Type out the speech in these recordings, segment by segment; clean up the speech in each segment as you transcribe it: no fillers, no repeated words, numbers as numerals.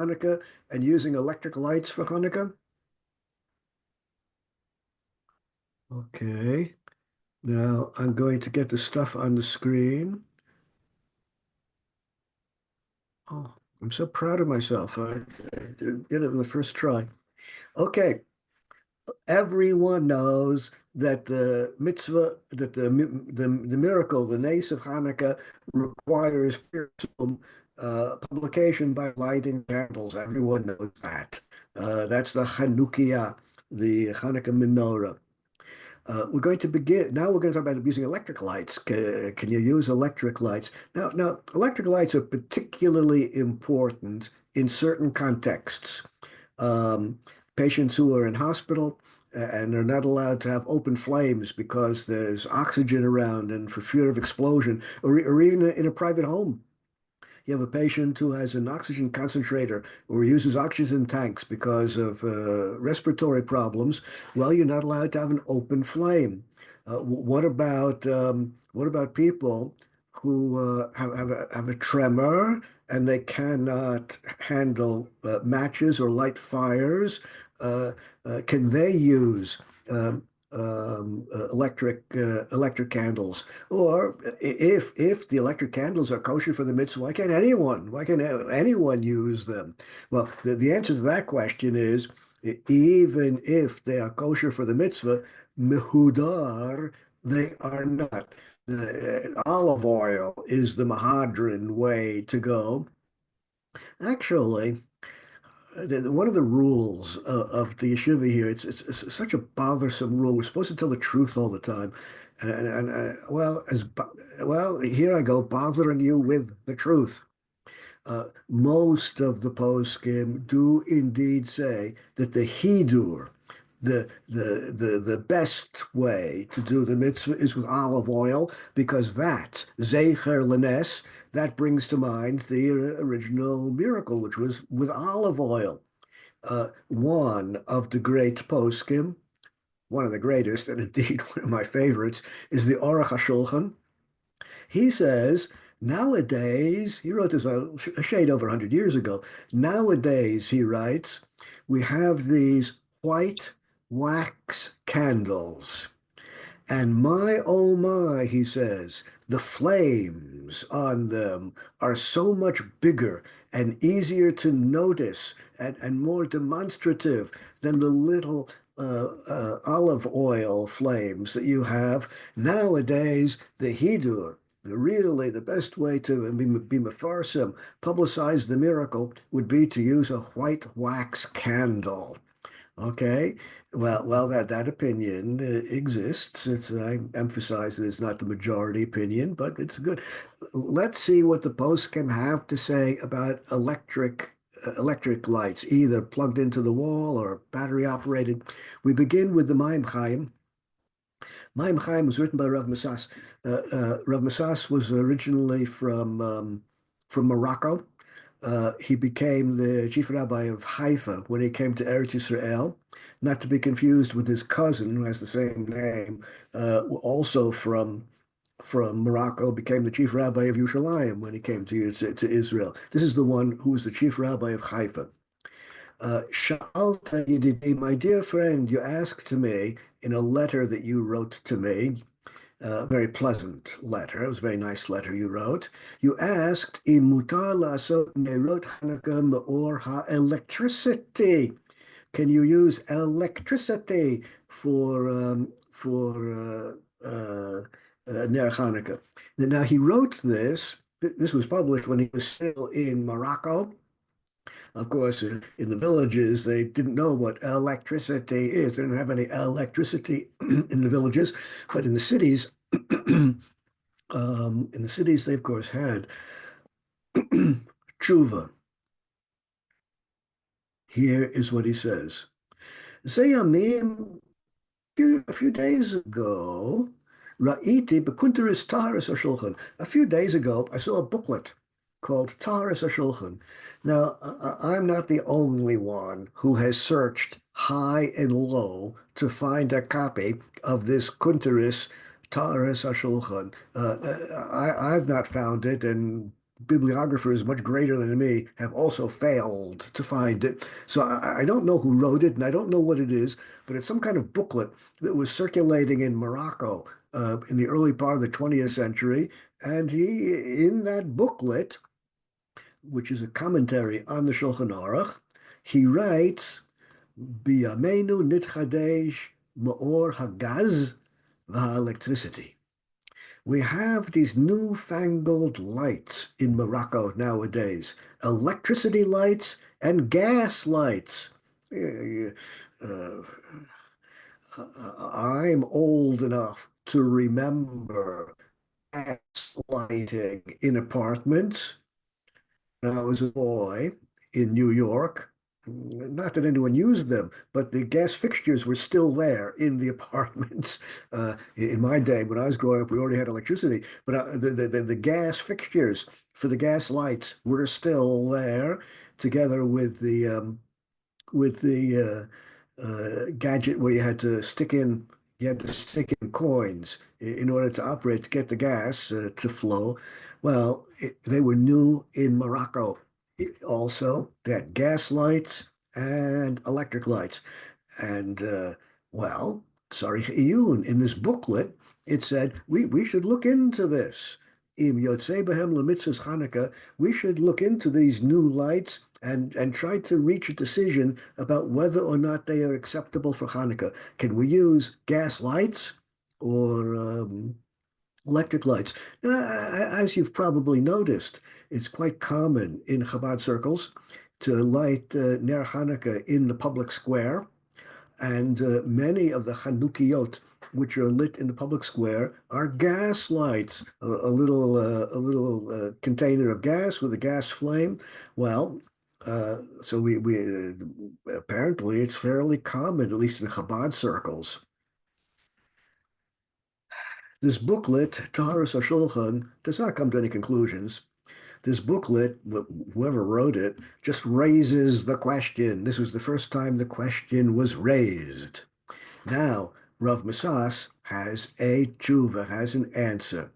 Hanukkah and using electric lights for Hanukkah? Okay. Now I'm going to get the stuff on the screen. Oh, I'm so proud of myself. I did it in the first try. Okay. Everyone knows that the mitzvah, that the miracle, the nace of Hanukkah requires publication by lighting candles. Everyone knows that. That's the Chanukiah, the Hanukkah menorah. We're going to begin. Now we're going to talk about using electric lights. Can you use electric lights? Now, electric lights are particularly important in certain contexts. Um, Patients who are in hospital and are not allowed to have open flames because there's oxygen around and for fear of explosion, or even in a private home. You have a patient who has an oxygen concentrator or uses oxygen tanks because of respiratory problems. Well, you're not allowed to have an open flame. What about people who have a tremor and they cannot handle matches or light fires? Can they use electric candles? Or if the electric candles are kosher for the mitzvah, why can't anyone use them? Well, the answer to that question is even if they are kosher for the mitzvah, mehudar, they are not. Olive oil is the mahadran way to go. Actually, one of the rules of the yeshiva here, it's such a bothersome rule. We're supposed to tell the truth all the time. Well, here I go bothering you with the truth. Most of the poskim do indeed say that the hidur, the best way to do the mitzvah is with olive oil because that's zecher lenes. That brings to mind the original miracle, which was with olive oil. One of the great poskim, one of the greatest, and indeed one of my favorites, is the Aruch HaShulchan. He says, nowadays, he wrote this a shade over 100 years ago. Nowadays, he writes, we have these white wax candles. And my, oh my, he says, the flames on them are so much bigger and easier to notice and more demonstrative than the little olive oil flames that you have. Nowadays, the hidur, really the best way to be mefarsim, publicize the miracle, would be to use a white wax candle. Okay. Well, that opinion exists. I emphasize that it's not the majority opinion, but it's good. Let's see what the poskim have to say about electric lights, either plugged into the wall or battery operated. We begin with the Maim Chaim. Maim Chaim was written by Rav Masas. Rav Masas was originally from Morocco. He became the chief rabbi of Haifa when he came to Eretz Yisrael, not to be confused with his cousin who has the same name, also from Morocco, became the chief rabbi of Yerushalayim when he came to Israel. This is the one who was the chief rabbi of Haifa. Sha'alta Yedidi, my dear friend, you asked me in a letter that you wrote to me, a very pleasant letter. It was a very nice letter you wrote. You asked, "Imutar la'asot nerot Hanukkah me'or ha'electricity." Can you use electricity for Ner Hanukkah? Now he wrote this. This was published when he was still in Morocco. Of course, in the villages, they didn't know what electricity is. They didn't have any electricity in the villages, but in the cities, they of course had tshuva. Here is what he says. Zayamim, a few days ago, Ra'iti b'kunteris taharis hashulchan. A few days ago, I saw a booklet called Taharis hashulchan. Now, I'm not the only one who has searched high and low to find a copy of this Kunteris Taharis hashulchan. I've not found it, and bibliographers much greater than me have also failed to find it. So I don't know who wrote it, and I don't know what it is, but it's some kind of booklet that was circulating in Morocco in the early part of the 20th century. And in that booklet, which is a commentary on the Shulchan Aruch, he writes, "Biyamenu nitchadesh ma'or hagaz v'electricity." We have these newfangled lights in Morocco nowadays, electricity lights and gas lights. Uh, uh, I'm old enough to remember gas lighting in apartments when I was a boy in New York. Not that anyone used them, but the gas fixtures were still there in the apartments. In my day, when I was growing up, we already had electricity, but the gas fixtures for the gas lights were still there, together with the gadget where you had to stick in coins in order to operate to get the gas to flow. Well, they were new in Morocco. Also, they had gas lights and electric lights. And well, sorry, in this booklet, it said we should look into this. Im yotzei behem lemitzvos Chanukah, we should look into these new lights and try to reach a decision about whether or not they are acceptable for Hanukkah. Can we use gas lights or electric lights? As you've probably noticed, it's quite common in Chabad circles to light Ner Hanukkah in the public square, and many of the Chanukiyot which are lit in the public square are gas lights, a little container of gas with a gas flame. Well, so we apparently it's fairly common, at least in Chabad circles. This booklet, Taharas HaShulchan, does not come to any conclusions. This booklet, whoever wrote it, just raises the question. This was the first time the question was raised. Now, Rav Masas has a tshuva, has an answer.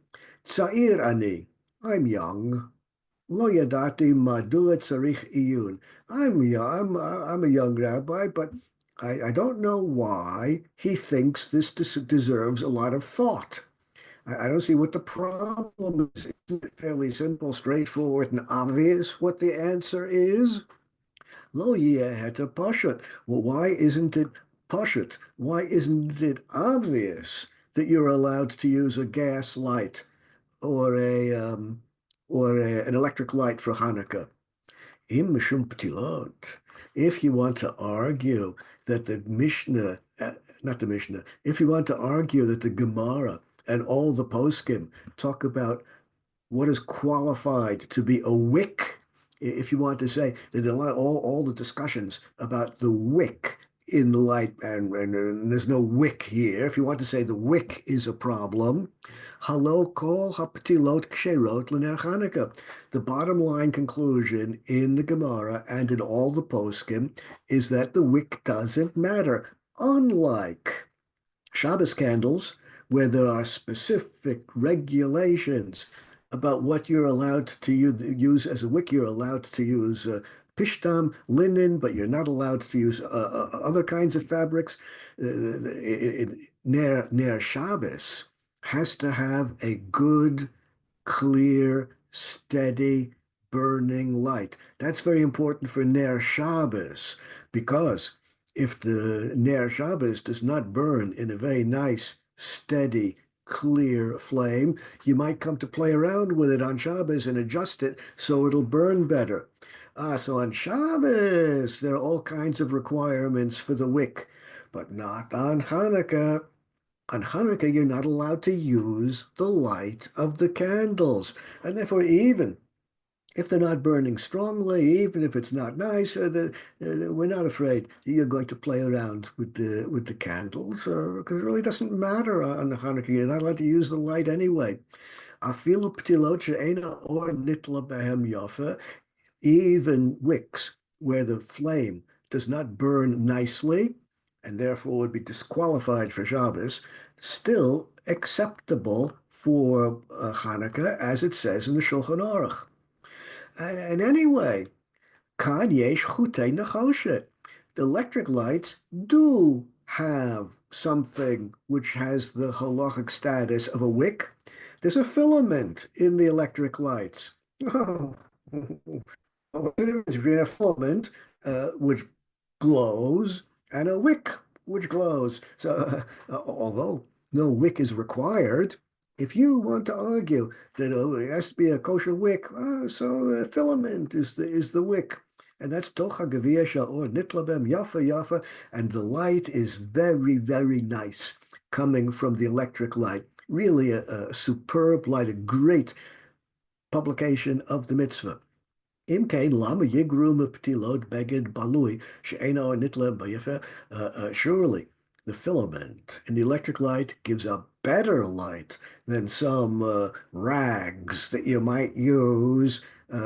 Tza'ir ani, I'm young. Lo yadati madua tzarich iyun. I'm a young rabbi, but I don't know why he thinks this deserves a lot of thought. I don't see what the problem is. Isn't it fairly simple, straightforward, and obvious what the answer is? Lo yeheta pashut. Well, why isn't it pashut? Why isn't it obvious that you're allowed to use a gas light or an electric light for Hanukkah? Im mishum ptilot. If you want to argue that the Mishnah, not the Mishnah, if you want to argue that the Gemara and all the poskim talk about what is qualified to be a wick, if you want to say that all the discussions about the wick in the light, and there's no wick here, if you want to say the wick is a problem, halo kol haptilot ksherot l'ner Chanukah. The bottom line conclusion in the Gemara and in all the poskim is that the wick doesn't matter, unlike Shabbos candles, where there are specific regulations about what you're allowed to use as a wick. You're allowed to use pishtam, linen, but you're not allowed to use other kinds of fabrics. Ner Shabbos has to have a good, clear, steady, burning light. That's very important for Ner Shabbos, because if the Ner Shabbos does not burn in a very nice, steady, clear flame, you might come to play around with it on Shabbos and adjust it so it'll burn better. So on Shabbos, there are all kinds of requirements for the wick, but not on Hanukkah. On Hanukkah, you're not allowed to use the light of the candles. And therefore, even if they're not burning strongly, even if it's not nice, we're not afraid you're going to play around with the candles, because it really doesn't matter on the Hanukkah. You're not allowed to use the light anyway. Afilu ptilot she'ena or nitla behem yafa, even wicks where the flame does not burn nicely and therefore would be disqualified for Shabbos, still acceptable for Hanukkah, as it says in the Shulchan Aruch. And anyway, kan yesh chutei nechoshet. The electric lights do have something which has the halachic status of a wick. There's a filament in the electric lights. Oh, what's the difference between a filament which glows and a wick which glows? So, although no wick is required, if you want to argue that it has to be a kosher wick, so the filament is the wick. And that's tocha gavia sha'or nitlabem yafa yafa, and the light is very, very nice coming from the electric light. Really a superb light, a great publication of the mitzvah. Im kein lama yigrum ptilot beged balui she'eno nitla bayefe. Surely the filament in the electric light gives a better light than some rags that you might use,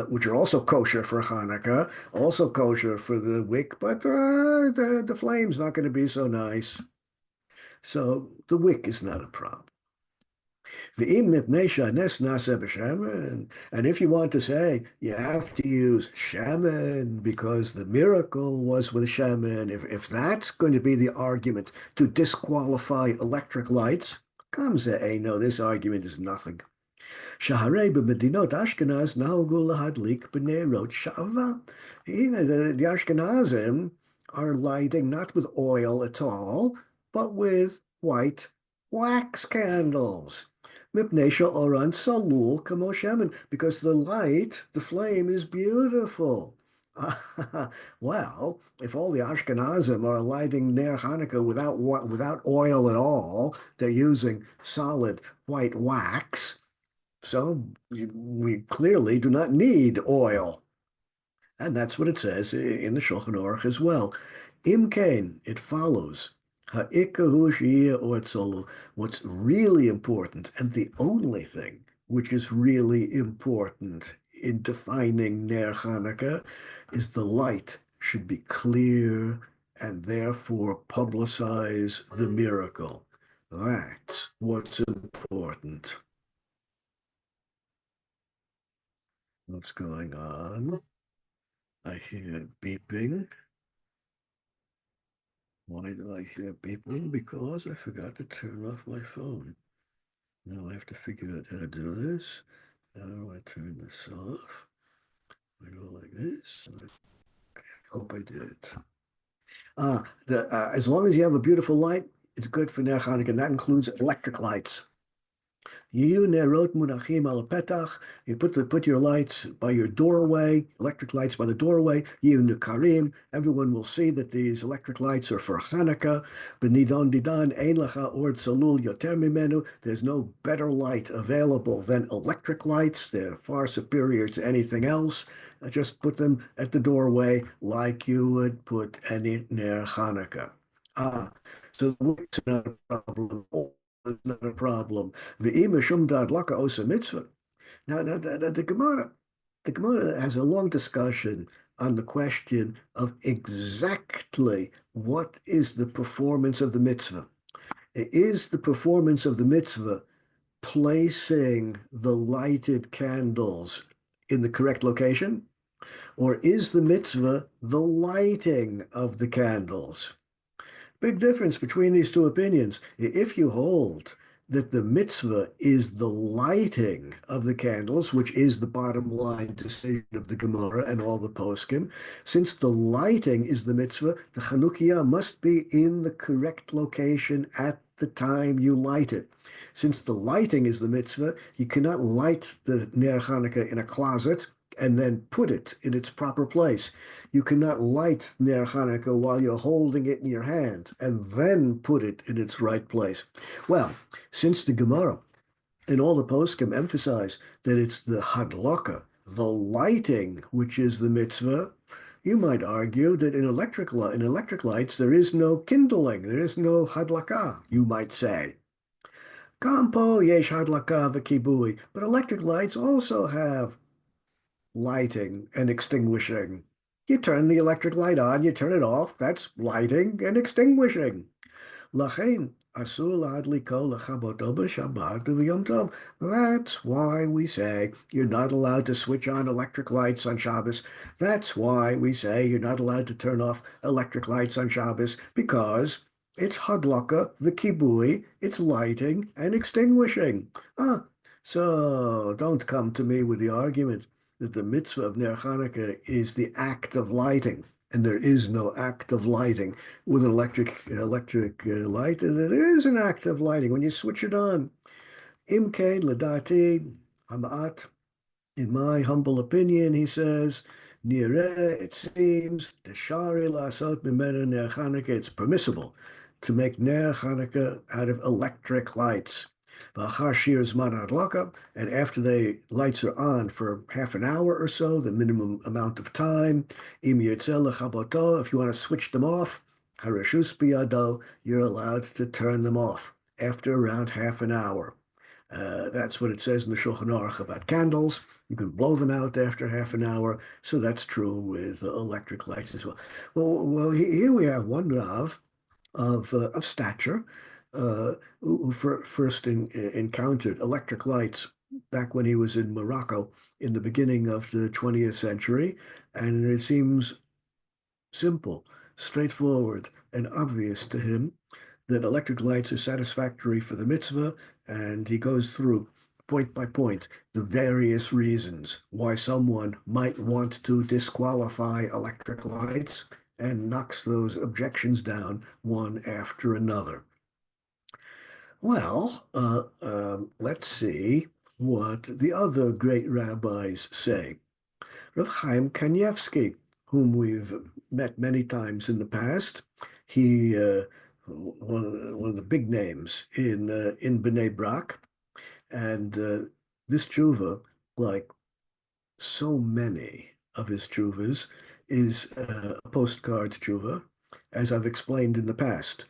which are also kosher for Hanukkah, also kosher for the wick, but the flame's not going to be so nice. So the wick is not a problem. And if you want to say you have to use shaman because the miracle was with shaman, if that's going to be the argument to disqualify electric lights, no, this argument is nothing. Shaharei b'medinot Ashkenaz nahogu lahadlik b'neirot sha'ava. The Ashkenazim are lighting not with oil at all, but with white wax candles. Mipnei she'oran salul kamo shemen, because the light, the flame is beautiful. Well, if all the Ashkenazim are lighting Ner Hanukkah without oil at all, they're using solid white wax. So we clearly do not need oil. And that's what it says in the Shulchan Aruch as well. Im kain, it follows. What's really important, and the only thing which is really important in defining Ner Hanukkah, is the light should be clear and therefore publicize the miracle. That's what's important. What's going on? I hear beeping. Why do I hear beeping? Because I forgot to turn off my phone. Now I have to figure out how to do this. How do I turn this off? I go like this. I hope I did it. As long as you have a beautiful light, it's good for Ner Hanukkah, and that includes electric lights. You put your lights by your doorway, electric lights by the doorway. Everyone will see that these electric lights are for Hanukkah. There's no better light available than electric lights. They're far superior to anything else. Just put them at the doorway like you would put any Ner Hanukkah. So the wick's not a problem. It's not a problem. Now, the Gemara has a long discussion on the question of exactly what is the performance of the mitzvah. Is the performance of the mitzvah placing the lighted candles in the correct location? Or is the mitzvah the lighting of the candles? Big difference between these two opinions. If you hold that the mitzvah is the lighting of the candles, which is the bottom line decision of the Gemara and all the poskim, since the lighting is the mitzvah, the chanukah must be in the correct location at the time you light it. Since the lighting is the mitzvah, you cannot light the Ner Hanukkah in a closet and then put it in its proper place. You cannot light Ner Hanukkah while you're holding it in your hand and then put it in its right place. Well, since the Gemara and all the poskim emphasize that it's the hadlaka, the lighting, which is the mitzvah, you might argue that in electric lights there is no kindling, there is no hadlaka, you might say. Kampo yesh hadlaka v'kibui, but electric lights also have lighting and extinguishing. You turn the electric light on, you turn it off, that's lighting and extinguishing. Lachein, That's why we say you're not allowed to switch on electric lights on Shabbos. That's why we say you're not allowed to turn off electric lights on Shabbos, because it's hadlaka, the kibui, it's lighting and extinguishing. So don't come to me with the argument that the mitzvah of Ner Chanukah is the act of lighting, and there is no act of lighting with an electric light. There is an act of lighting when you switch it on. Imkein ladati hamat. In my humble opinion, he says, nireh, it seems, deshari lasot mimena ner Chanukah. It's permissible to make ner Chanukah out of electric lights. And after the lights are on for half an hour or so, the minimum amount of time, if you want to switch them off, you're allowed to turn them off after around half an hour. That's what it says in the Shulchan Aruch about candles. You can blow them out after half an hour, so that's true with electric lights as well. Well, here we have one Rav of stature, who first encountered electric lights back when he was in Morocco in the beginning of the 20th century, and it seems simple, straightforward, and obvious to him that electric lights are satisfactory for the mitzvah, and he goes through point by point the various reasons why someone might want to disqualify electric lights, and knocks those objections down one after another. Well, let's see what the other great rabbis say. Rav Chaim Kanievsky, whom we've met many times in the past, he one of the big names in Bnei Brak, and this tshuva, like so many of his tshuvas, is a postcard tshuva, as I've explained in the past.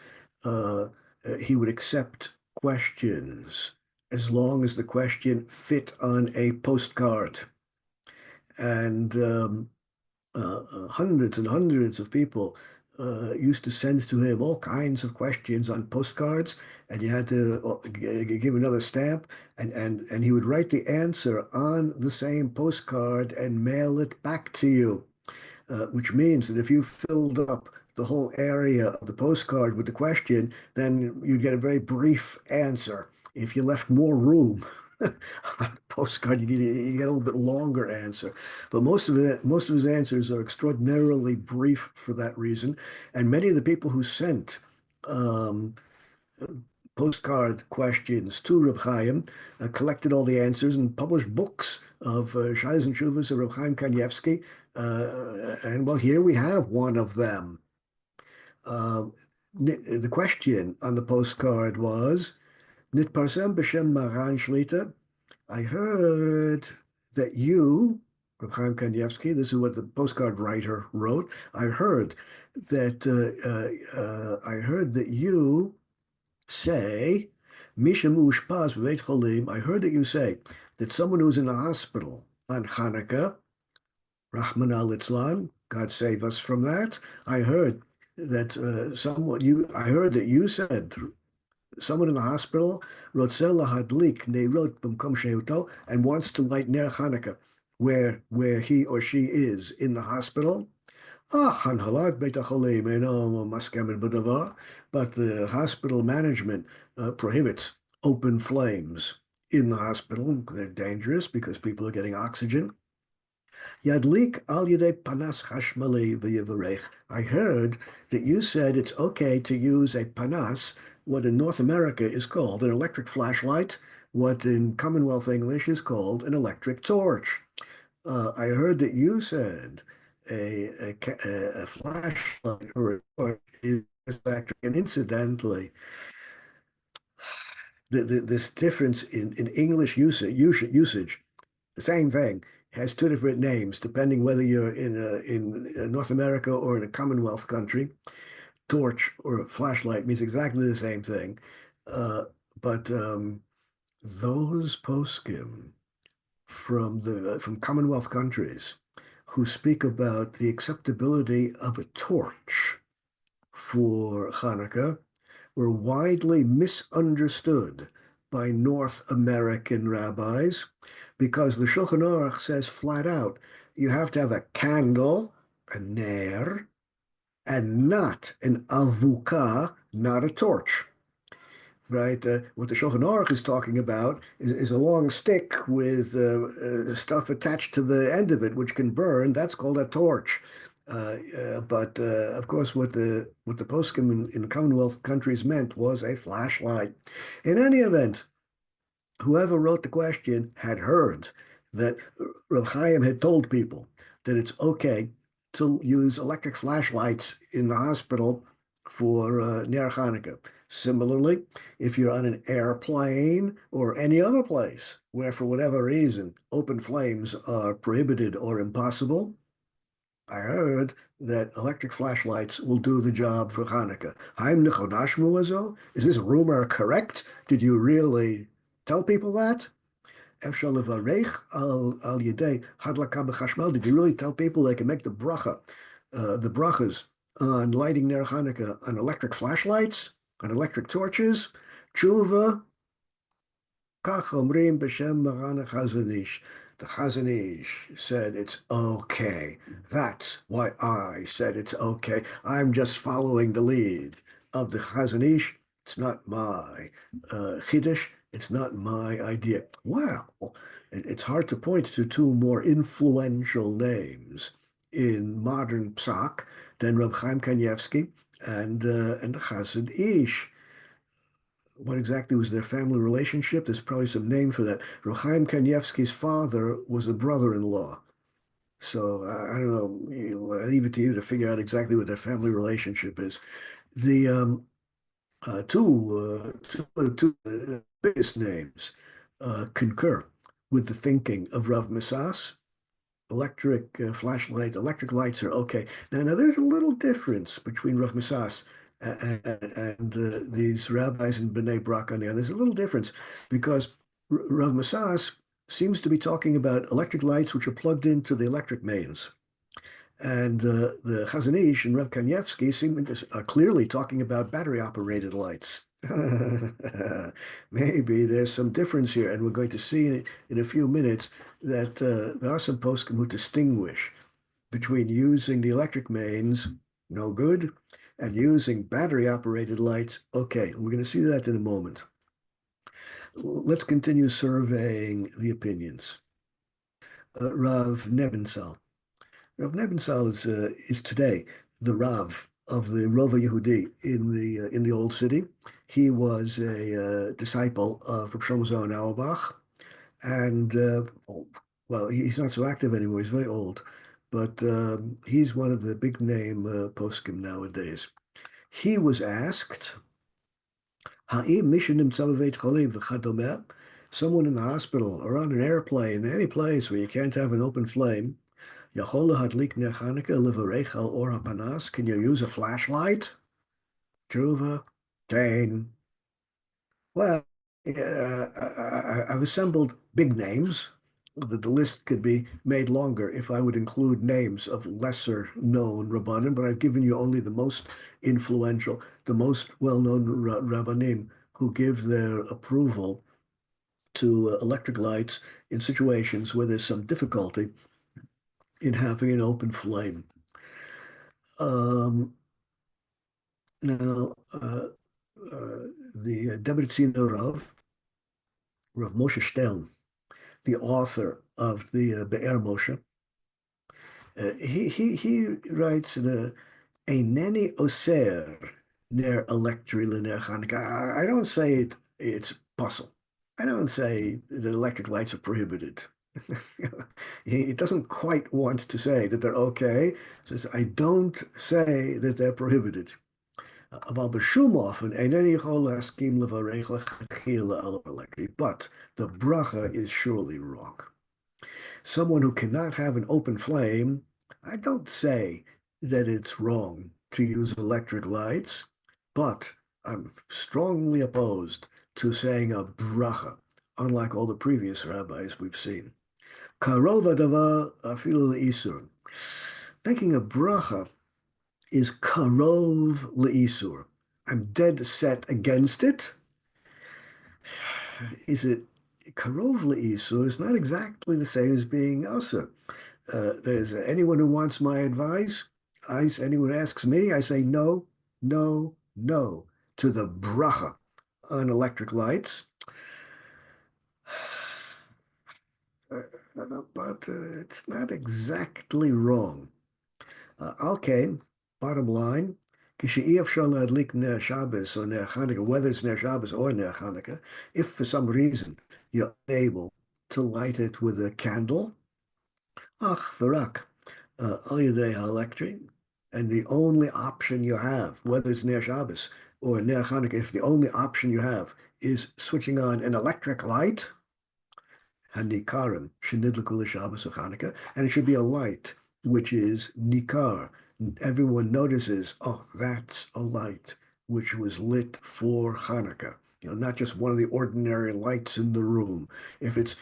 He would accept questions as long as the question fit on a postcard. And hundreds and hundreds of people used to send to him all kinds of questions on postcards, and you had to give another stamp, and he would write the answer on the same postcard and mail it back to you, which means that if you filled up the whole area of the postcard with the question, then you'd get a very brief answer. If you left more room on the postcard, you get a little bit longer answer. But most of his answers are extraordinarily brief for that reason. And many of the people who sent postcard questions to Reb Chaim collected all the answers and published books of Shayas and Shuvas of Reb Chaim Kanievsky. And well, here we have one of them. The question on the postcard was, Nitparsem b'shem Maran Shlita. I heard that you, Reb Chaim Kanievsky, this is what the postcard writer wrote. I heard that you say, Misha Mushpaz b'Beit Cholim. I heard that you say that someone who's in the hospital on Chanukah, Rahman al-Itzlan, God save us from that. I heard that I heard that you said someone in the hospital rotzeh lahadlik neirot b'mkom shehuto, and wants to light ner Chanukah where he or she is in the hospital. Hanhalat beit hacholim eino maskemin b'davar, but the hospital management prohibits open flames in the hospital. They're dangerous because people are getting oxygen. Yadlik al yedei panas chashmali v'yivarech. I heard that you said it's okay to use a panas, what in North America is called an electric flashlight, what in Commonwealth English is called an electric torch. I heard that you said a flashlight or a torch is electric, and incidentally, this difference in English usage, the same thing, has two different names depending whether you're in North America or in a Commonwealth country. Torch or flashlight means exactly the same thing. But those poskim from Commonwealth countries who speak about the acceptability of a torch for Hanukkah, were widely misunderstood by North American rabbis because the Shulchan Aruch says flat out, you have to have a candle, a ner, and not an avuka, not a torch. Right? What the Shulchan Aruch is talking about is a long stick with stuff attached to the end of it, which can burn. That's called a torch. But of course, what the poskim in Commonwealth countries meant was a flashlight. In any event, whoever wrote the question had heard that Rav Chaim had told people that it's okay to use electric flashlights in the hospital for Ner Hanukkah. Similarly, if you're on an airplane or any other place where, for whatever reason, open flames are prohibited or impossible, I heard that electric flashlights will do the job for Hanukkah. Is this rumor correct? Did you really tell people that? Did you really tell people they can make the brachas on lighting Ner Hanukkah on electric flashlights, on electric torches? Tshuva, kach omrim b'shem Maran Chazon Ish. The Chazon Ish said it's okay. That's why I said it's okay. I'm just following the lead of the Chazon Ish. It's not my chiddush. It's not my idea. Well, it's hard to point to two more influential names in modern psak than Reb Chaim Kanievsky and the Chazon Ish. What exactly was their family relationship? There's probably some name for that. Reb Chaim Kanievsky's father was a brother-in-law. So I don't know. I leave it to you to figure out exactly what their family relationship is. The two biggest names concur with the thinking of Rav Misas. Electric flashlight, electric lights are okay. Now there's a little difference between Rav Misas and these rabbis in Bnei Brak on there. There's a little difference because Rav Misas seems to be talking about electric lights which are plugged into the electric mains. And the Chazon Ish and Rav Kanievsky seem to are clearly talking about battery-operated lights. Maybe there's some difference here, and we're going to see in a few minutes that there are some poskim who distinguish between using the electric mains, no good, and using battery-operated lights, okay. We're going to see that in a moment. Let's continue surveying the opinions. Rav Nebensal. Rav Nebensal is today the Rav of the Rova Yehudi in the Old City. He was a disciple of Rav Shlomo Zalman Auerbach, and well, he's not so active anymore. He's very old, but he's one of the big name poskim nowadays. He was asked, "Ha'im mishanim tzavavet cholim v'chadomeh." Someone in the hospital or on an airplane, any place where you can't have an open flame. Can you use a flashlight? Truva, Jane. Well, I've assembled big names. The list could be made longer if I would include names of lesser known Rabbanim, but I've given you only the most influential, the most well-known Rabbanim who give their approval to electric lights in situations where there's some difficulty in having an open flame. Now, the Debretziner Rav Moshe Stern, the author of the Be'er Moshe, he writes in a Eineni Oser ner electri l'ner Chanukah. I don't say it's possible. I don't say that electric lights are prohibited. He doesn't quite want to say that they're okay. He says, I don't say that they're prohibited. But the bracha is surely wrong. Someone who cannot have an open flame, I don't say that it's wrong to use electric lights, but I'm strongly opposed to saying a bracha, unlike all the previous rabbis we've seen. Karov adavar afilu le'isur. Making a bracha is karov le'isur. I'm dead set against it. Is it karov le'isu? Is not exactly the same as being asa. There's anyone who wants my advice. Anyone who asks me, I say no, no, no to the bracha on electric lights. But it's not exactly wrong. Alkain, bottom line, כשאי-אפשר להדליק נר Shabbos or ner Hanukkah, whether it's ner Shabbos or ner Hanukkah, if for some reason you're unable to light it with a candle, ach v'rak, al yedei ha'electric, and the only option you have, whether it's ner Shabbos or ner Hanukkah, if the only option you have is switching on an electric light, hanikarim shenidlaku l'Shabbos or Hanukkah, and it should be a light which is nikar. Everyone notices, oh, that's a light which was lit for Hanukkah. Not just one of the ordinary lights in the room. If it's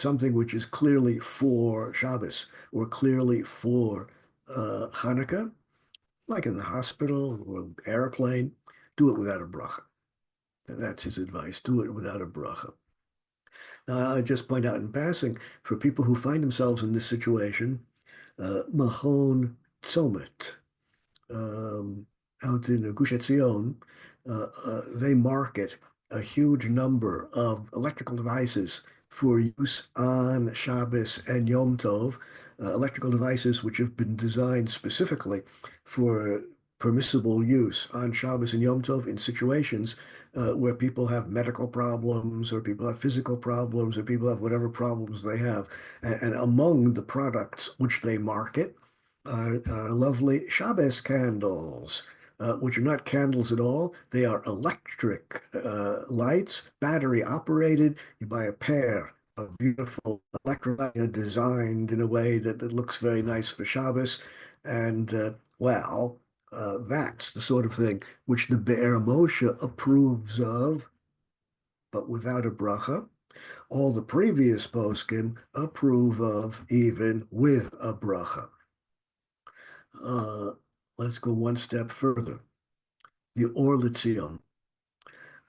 something which is clearly for Shabbos or clearly for Hanukkah, like in the hospital or airplane, do it without a bracha. And that's his advice. Do it without a bracha. Now, I just point out in passing, for people who find themselves in this situation, Machon Tzomet, out in Gush Etzion, they market a huge number of electrical devices for use on Shabbos and Yom Tov, electrical devices which have been designed specifically for permissible use on Shabbos and Yom Tov in situations where people have medical problems or people have physical problems or people have whatever problems they have. And among the products which they market are lovely Shabbos candles, which are not candles at all. They are electric lights, battery operated. You buy a pair of beautiful electric lights designed in a way that looks very nice for Shabbos. And well, that's the sort of thing which the Be'er Moshe approves of, but without a bracha. All the previous poskim approve of, even with a bracha. Let's go one step further. The Or L'Tzion,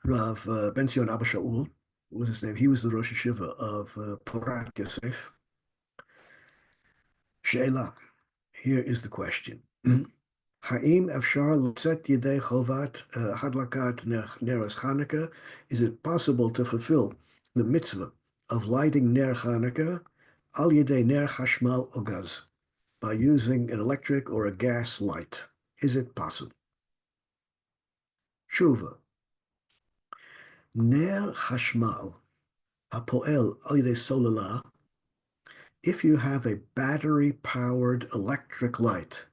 Rav Ben Zion Abba Shaul was his name. He was the Rosh Yeshiva of Porat Yosef. She'ela, here is the question. Ha'im efshar l'tzet yedei chovat hadlakat neros Chanukah? Is it possible to fulfill the mitzvah of lighting ner Chanukah al yedei ner chashmal o gaz, by using an electric or a gas light? Is it possible? Shuva. Ner chashmal hapoel al yedei solala. If you have a battery-powered electric light,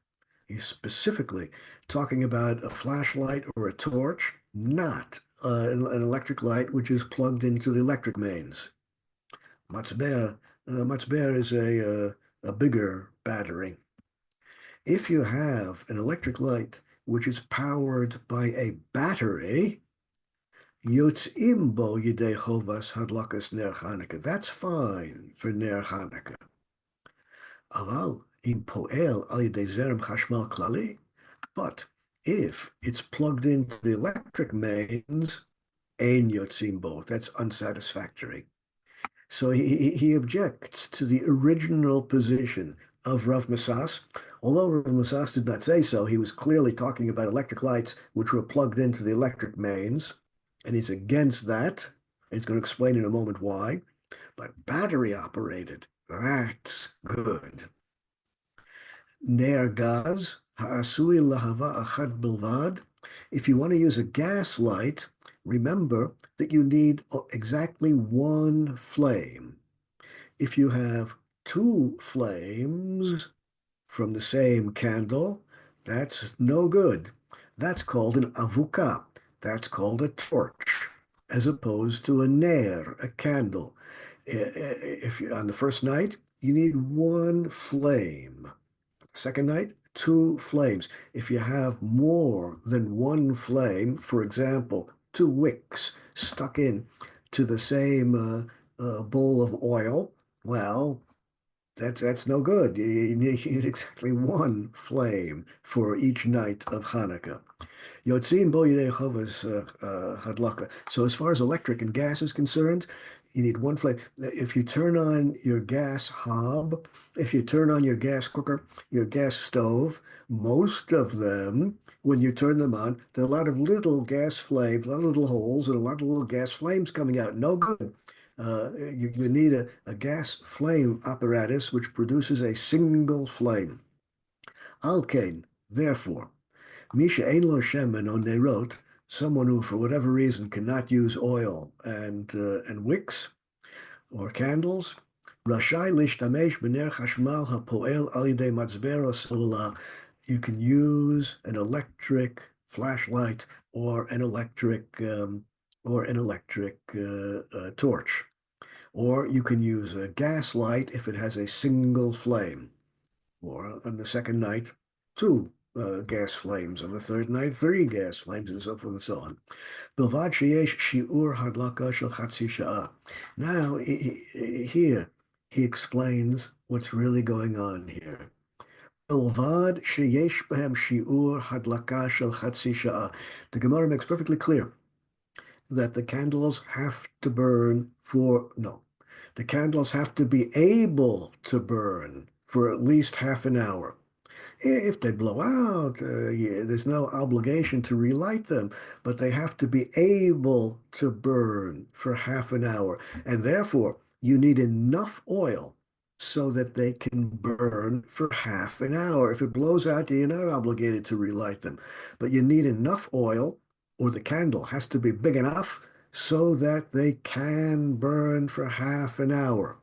he's specifically talking about a flashlight or a torch, not an electric light which is plugged into the electric mains. Matzber is a bigger battery. If you have an electric light which is powered by a battery, yotzim bo yidei chovas hadlakas ner Chanukah. That's fine for ner Chanukah. Aval im poel al yidei zerem chashmal klali. But if it's plugged into the electric mains, ein yotzim bo, that's unsatisfactory. So he objects to the original position of Rav Masas. Although Rav Masas did not say so, he was clearly talking about electric lights which were plugged into the electric mains, and he's against that. He's going to explain in a moment why. But battery operated, that's good. Ner gaz, ha'asui lahava achad bilvad. If you want to use a gas light, remember that you need exactly one flame. If you have two flames from the same candle, that's no good. That's called an avuka. That's called a torch, as opposed to a ner, a candle. If you, on the first night, you need one flame. Second night, two flames. If you have more than one flame, for example, two wicks stuck in to the same bowl of oil, well, That's no good. You need exactly one flame for each night of Hanukkah. Yotzim bo yidei chovas hadlaka. So as far as electric and gas is concerned, you need one flame. If you turn on your gas hob, if you turn on your gas cooker, your gas stove, most of them, when you turn them on, there are a lot of little gas flames, a lot of little holes, and a lot of little gas flames coming out. No good. You need a gas flame apparatus which produces a single flame. Alkane, therefore. Misha ein lo shemen on nerot, someone who, for whatever reason, cannot use oil and wicks or candles, rashai lishtamesh b'ner chashmal hapoel al yidei matzbero solula. You can use an electric flashlight or an electric torch, or you can use a gas light if it has a single flame, or on the second night, two gas flames. On the third night, three gas flames, and so forth and so on. Bilvad sheyesh shiur hadlaka shel chatzi sha'ah. Now, here, he explains what's really going on here. Bilvad sheyesh behem shiur hadlaka shel chatzi sha'ah. The Gemara makes perfectly clear that the candles have to burn the candles have to be able to burn for at least half an hour. If they blow out, there's no obligation to relight them, but they have to be able to burn for half an hour. And therefore, you need enough oil so that they can burn for half an hour. If it blows out, you're not obligated to relight them. But you need enough oil, or the candle has to be big enough so that they can burn for half an hour.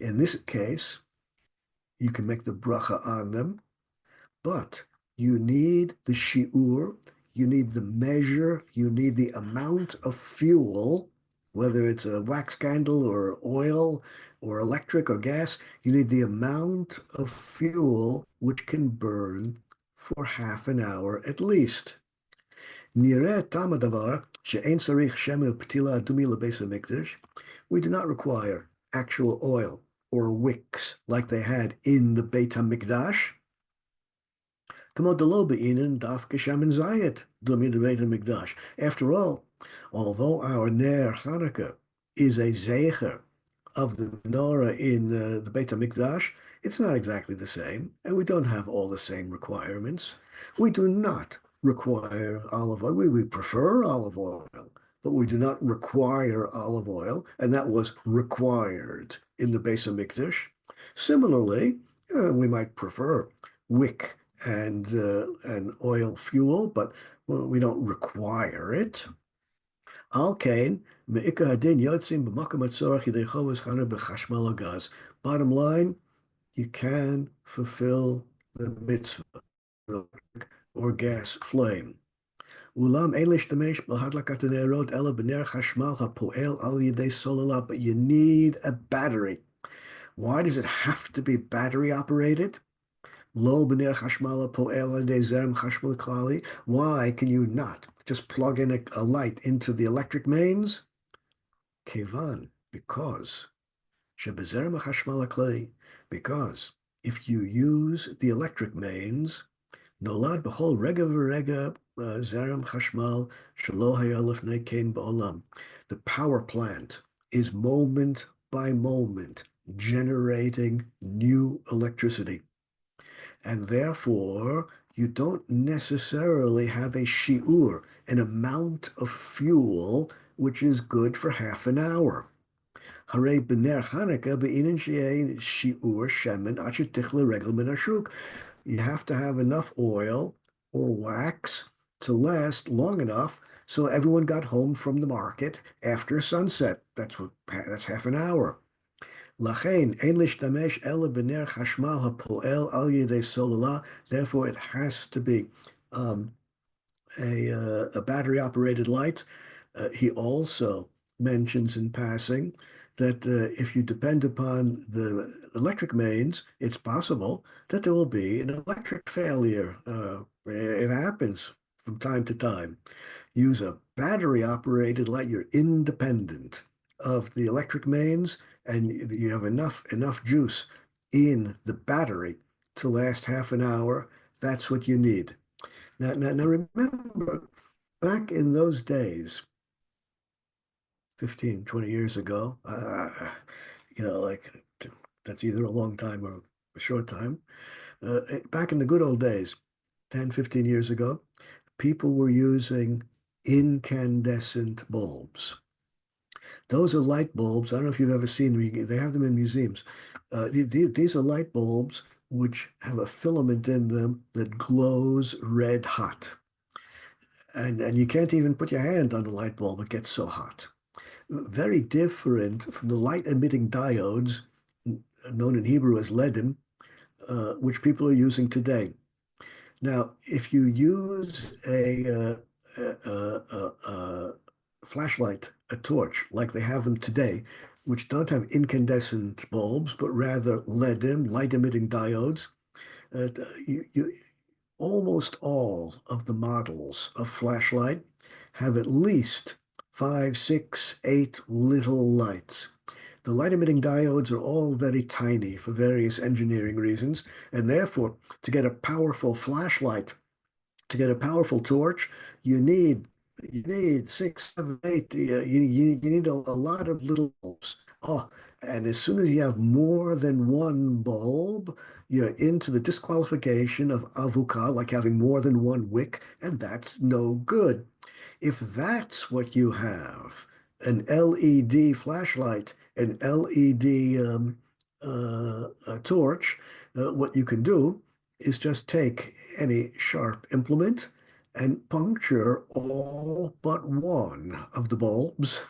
In this case, you can make the bracha on them, but you need the shiur, you need the measure, you need the amount of fuel, whether it's a wax candle or oil or electric or gas, you need the amount of fuel which can burn for half an hour at least. We do not require actual oil or wicks like they had in the Beit HaMikdash. After all, although our Ner Hanukkah is a zecher of the menorah in the Beit HaMikdash, it's not exactly the same, and we don't have all the same requirements. We do not require olive oil. We prefer olive oil, but we do not require olive oil, and that was required in the Beis HaMikdash. Similarly, we might prefer wick and oil fuel, but we don't require it. Al kain, me'ikar hadin yotzim b'makam hatzorach yidei chovos chana b'chashmal hagaz. Bottom line, you can fulfill the mitzvah or gas flame. Ulam ein l'shtamesh b'hadlakat hanerot ela b'ner chashmal hapoel al yidei solala, but you need a battery. Why does it have to be battery operated? Lo b'ner chashmal hapoel al yidei zerem chashmal klali. Why can you not just plug in a light into the electric mains? Kevan, because shebezerem chashmal klali, because if you use the electric mains, nolad b'chol rega v'rega zerem chashmal shelo haya lefnei kein ba'olam. The power plant is moment by moment generating new electricity. And therefore, you don't necessarily have a shiur, an amount of fuel, which is good for half an hour. Hare b'ner Chanukah be'inin she'ein shiur shemen asher tichle regel min hashuk. You have to have enough oil or wax to last long enough so everyone got home from the market after sunset. That's half an hour. Lachein ein lishtamesh ela b'ner chashmal hapoel al yidei solala. Therefore, it has to be a battery-operated light. He also mentions in passing that if you depend upon the electric mains, it's possible that there will be an electric failure. It happens from time to time. Use a battery-operated light. You're independent of the electric mains, and you have enough juice in the battery to last half an hour, that's what you need. Now remember, back in those days, 15, 20 years ago, like that's either a long time or a short time. Back in the good old days, 10, 15 years ago, people were using incandescent bulbs. Those are light bulbs. I don't know if you've ever seen them. They have them in museums. These are light bulbs which have a filament in them that glows red hot. And you can't even put your hand on the light bulb. It gets so hot. Very different from the light emitting diodes, known in Hebrew as ledim, which people are using today. Now, if you use a flashlight, a torch, like they have them today, which don't have incandescent bulbs, but rather ledim, light-emitting diodes, you almost all of the models of flashlight have at least 5, 6, 8 little lights. The light-emitting diodes are all very tiny for various engineering reasons, and therefore, to get a powerful flashlight, to get a powerful torch, you need 6, 7, 8. You need a lot of little bulbs. Oh, and as soon as you have more than one bulb, you're into the disqualification of avuka, like having more than one wick, and that's no good. If that's what you have, an LED flashlight, an LED torch, what you can do is just take any sharp implement and puncture all but one of the bulbs.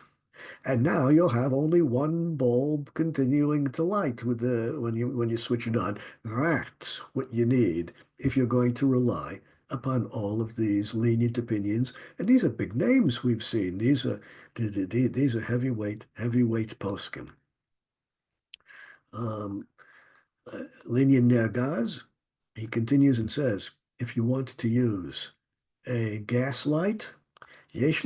And now you'll have only one bulb continuing to light with when you switch it on. That's what you need if you're going to rely upon all of these lenient opinions. And these are big names we've seen. These are heavyweight poskim. Um, Linyan Nergaz, he continues and says, if you want to use a gas light, you have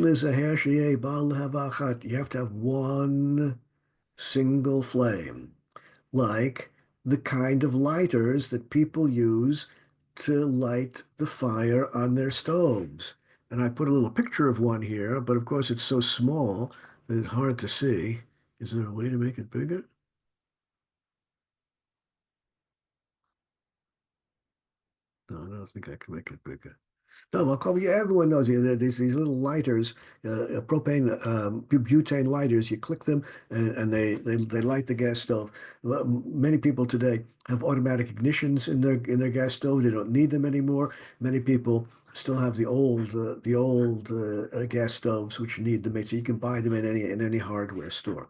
to have one single flame, like the kind of lighters that people use to light the fire on their stoves. And I put a little picture of one here, but of course it's so small that it's hard to see. Is there a way to make it bigger? No, I don't think I can make it bigger. No, well, everyone knows these little lighters, propane, butane lighters. You click them, and they light the gas stove. Well, many people today have automatic ignitions in their gas stove. They don't need them anymore. Many people still have the old gas stoves, which need them. So you can buy them in any hardware store.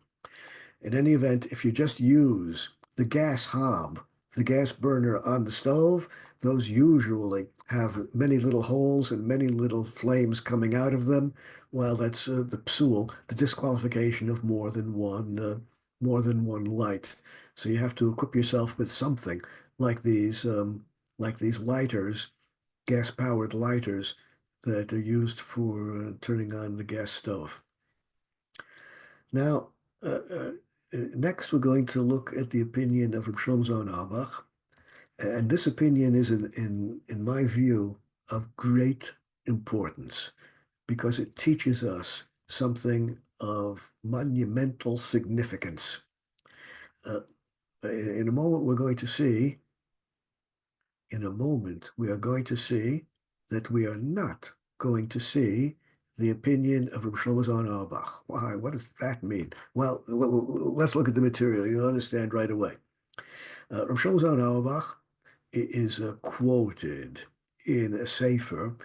In any event, if you just use the gas hob, the gas burner on the stove, those usually have many little holes and many little flames coming out of them. While that's the psul, the disqualification of more than one light. So you have to equip yourself with something like these lighters, gas-powered lighters that are used for turning on the gas stove. Now, next, we're going to look at the opinion of Rav Shlomo Zalman Auerbach, and this opinion is, in my view, of great importance because it teaches us something of monumental significance. In a moment, we are going to see that we are not going to see the opinion of Rav Shlomo Zalman Auerbach. Why? What does that mean? Well, let's look at the material. You'll understand right away. Rav Shlomo Zalman Auerbach is quoted in a sefer,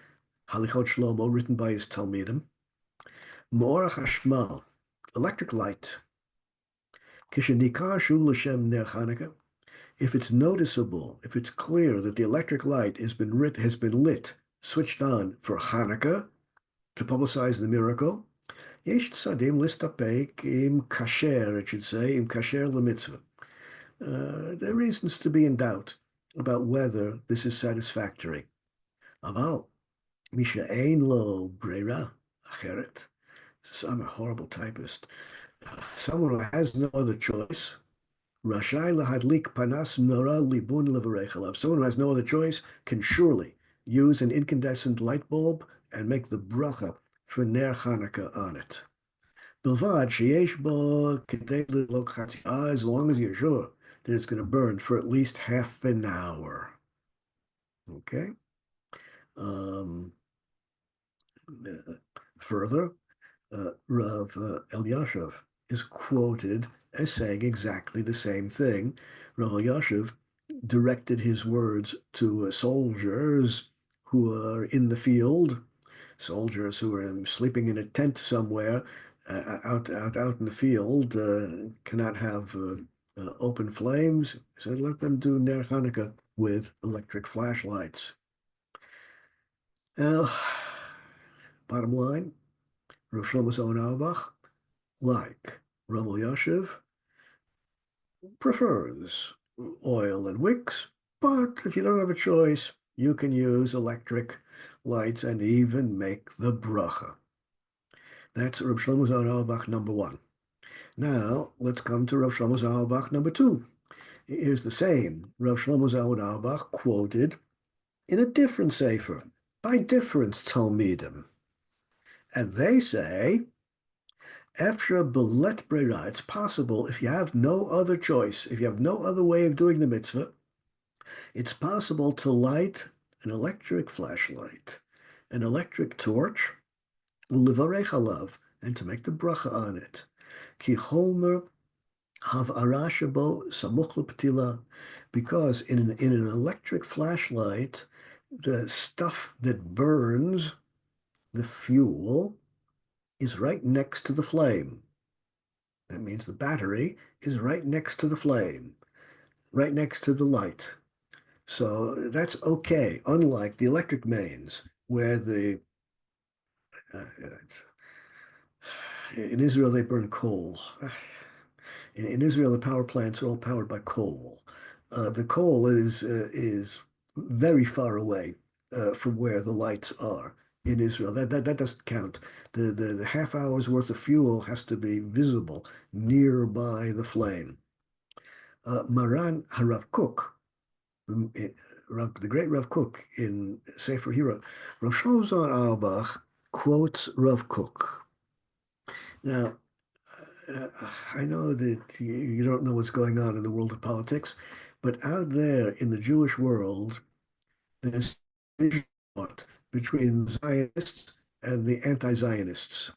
Halichot Shlomo, written by his Talmidim. Me'or hashmal, electric light. Kishenikar shu l'shem ner Chanukah. If it's noticeable, if it's clear that the electric light has been lit, switched on for Hanukkah to publicize the miracle, yesh tzadim listapek im kasher, it should say, im kasher lemitzvah. There are reasons to be in doubt about whether this is satisfactory. Aval, misha ein lo breira acheret. So I'm a horrible typist. Someone who has no other choice, Rashai lahadlik panas menorah libun levarech alav. Someone who has no other choice can surely use an incandescent light bulb and make the bracha for Ner Chanukah on it. Bilvad sheyesh bo kedei lidlok chatzi, as long as you're sure that it's going to burn for at least half an hour. Okay. Further, Rav Elyashiv is quoted as saying exactly the same thing. Rav Elyashiv directed his words to soldiers who are in the field, soldiers who are sleeping in a tent somewhere out in the field, cannot have open flames. So let them do Ner Chanukah with electric flashlights. Now, bottom line, Rav Shlomo Zalman Auerbach, like Rav Elyashiv, prefers oil and wicks, but if you don't have a choice, you can use electric lights and even make the bracha. That's Rav Shlomo Zalman Auerbach number one. Now, let's come to Rav Shlomo Zalman Auerbach number two. Here's the same Rav Shlomo Zalman Auerbach quoted in a different sefer by different Talmidim. And they say, after belet brera, it's possible, if you have no other choice, if you have no other way of doing the mitzvah, it's possible to light an electric flashlight, an electric torch, ulevarech alav, and to make the bracha on it. Ki chomer hav'ara shebo samuch l'ptila, because in an electric flashlight, the stuff that burns, the fuel, is right next to the flame. That means the battery is right next to the flame, right next to the light. So that's okay, unlike the electric mains, where in Israel they burn coal. In Israel, the power plants are all powered by coal. The coal is very far away from where the lights are in Israel. That doesn't count. The half hour's worth of fuel has to be visible nearby the flame. Maran Harav Kook, the great Rav Kook in Sefer Hira, Rav Shlomo Zalman Auerbach quotes Rav Kook. Now, I know that you don't know what's going on in the world of politics, but out there in the Jewish world, there's division between Zionists and the anti-Zionists.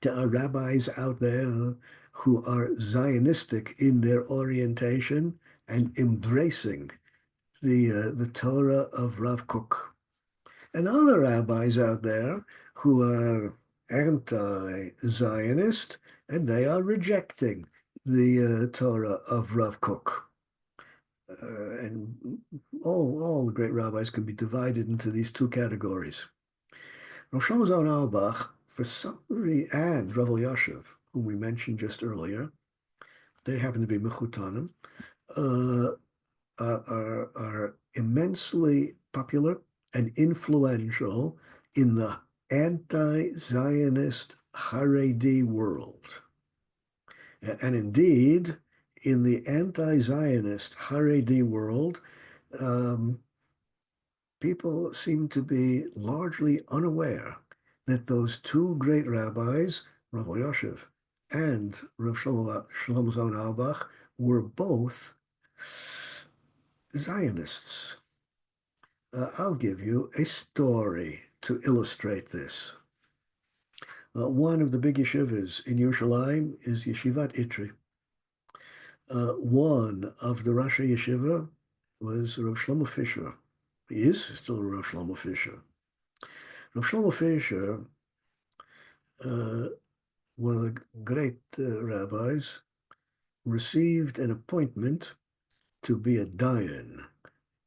There are rabbis out there who are Zionistic in their orientation and embracing the Torah of Rav Kook, and other rabbis out there who are anti-Zionist, and they are rejecting the Torah of Rav Kook. And all the great rabbis can be divided into these two categories. Rav Shlomo Zalman Auerbach, for some reason, and Rav Elyashiv, whom we mentioned just earlier, they happen to be mechutanim, are immensely popular and influential in the anti-Zionist Haredi world. And indeed, in the anti-Zionist Haredi world, people seem to be largely unaware that those two great rabbis, Rav Elyashiv and Rav Shlomo Zalman Auerbach, were both Zionists. I'll give you a story to illustrate this. One of the big yeshivas in Yerushalayim is Yeshivat Itri. One of the Rosh Yeshiva was Rav Shlomo Fisher. He is still Rav Shlomo Fisher. Rav Shlomo Fisher, one of the great rabbis, received an appointment to be a dayan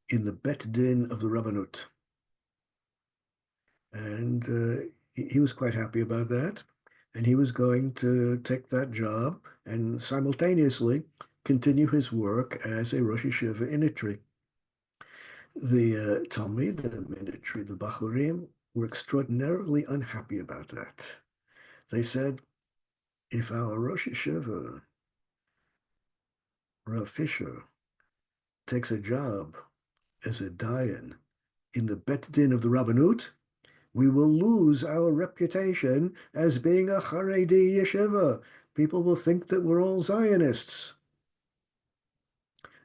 in the Bet Din of the Rabbanut. And he was quite happy about that. And he was going to take that job and simultaneously continue his work as a Rosh Yeshiva in Itri. The Talmid in Itri, the Bachurim, were extraordinarily unhappy about that. They said, if our Rosh Yeshiva Rav Fisher takes a job as a dayan in the Bet Din of the Rabbanut, we will lose our reputation as being a Haredi yeshiva. People will think that we're all Zionists.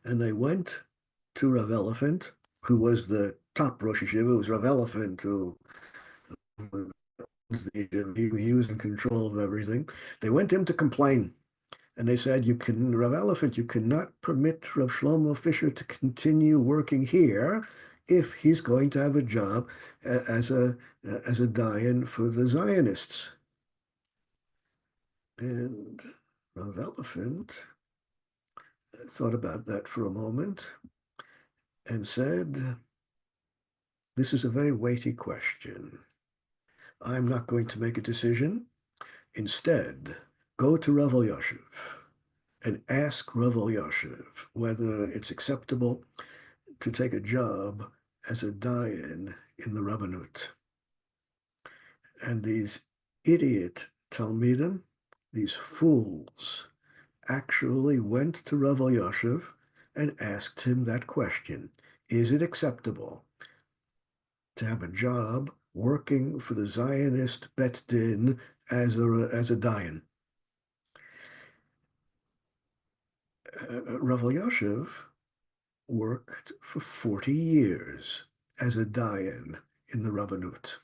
And they went to Rav Elephant, who was the top Rosh Yeshiva. It was Rav Elephant who he was in control of everything. They went to him to complain. And they said, Rav Elephant, you cannot permit Rav Shlomo Fisher to continue working here if he's going to have a job as a dayan for the Zionists. And Rav Elephant thought about that for a moment and said, this is a very weighty question. I'm not going to make a decision. Instead, go to Rav Elyashiv and ask Rav Elyashiv whether it's acceptable to take a job as a dayan in the Rabbanut. And these idiot Talmidim, these fools, actually went to Rav Elyashiv and asked him that question. Is it acceptable to have a job working for the Zionist Bet Din as a dayan? Rav Elyashiv worked for 40 years as a dayan in the Rabbanut.